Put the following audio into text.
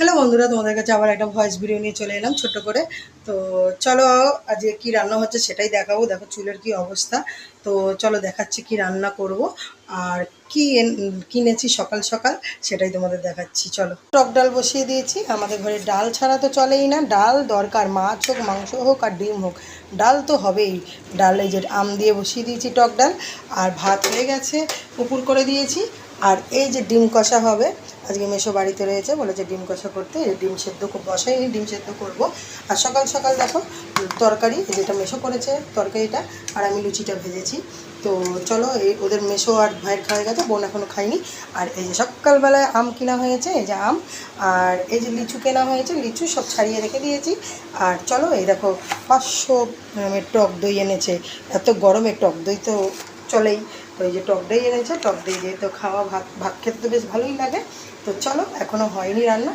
Hello বন্ধুরা, তোমাদের কাছে আবার একটা ভয়েস ভিডিও নিয়ে চলে এলাম ছোট্ট করে। তো চলো, আজকে কি রান্না হচ্ছে সেটাই দেখাবো। দেখো চুলের কি অবস্থা। তো চলো দেখাচ্ছি কি রান্না করব আর কি কিনেছি সকাল সকাল, সেটাই তোমাদের দেখাচ্ছি। চলো, টক ডাল বসিয়ে দিয়েছি। আমাদের ঘরে ডাল ছাড়া তো চলেই না, ডাল দরকার, মাছ হোক মাংস হোক আর ডিম হোক, ডাল তো হবেই। ডাল এই যে আম দিয়ে বসিয়ে দিয়েছি টক ডাল, আর ভাত হয়ে গেছে, উপর করে দিয়েছি। আর এই যে ডিম কষা হবে, আজকে মেসো বাড়িতে রয়েছে, বলেছে ডিম কষা করতে। এই ডিম সেদ্ধ বসাইনি, ডিম সেদ্ধ করব। আর সকাল সকাল দেখো তরকারি, যেটা মেসো করেছে তরকারিটা, আর আমি লুচিটা ভেজেছি। তো চলো, এই ওদের মেসো আর ভাইয়ের খাওয়া গেছে, বোন এখনও খাইনি। আর এই যে সকালবেলায় আম কেনা হয়েছে, এই যে আম, আর এই যে লিচু কেনা হয়েছে, লিচু সব ছাড়িয়ে রেখে দিয়েছি। আর চলো, এই দেখো 500 গ্রামের টক দই এনেছে। এত গরমে টক দই তো চলেই। তো এই যে টক দই এনেছে, টক দই দিয়ে তো খাওয়া, ভাত ভাত খেতে তো বেশ ভালোই লাগে। তো চলো, এখনও হয়নি রান্না।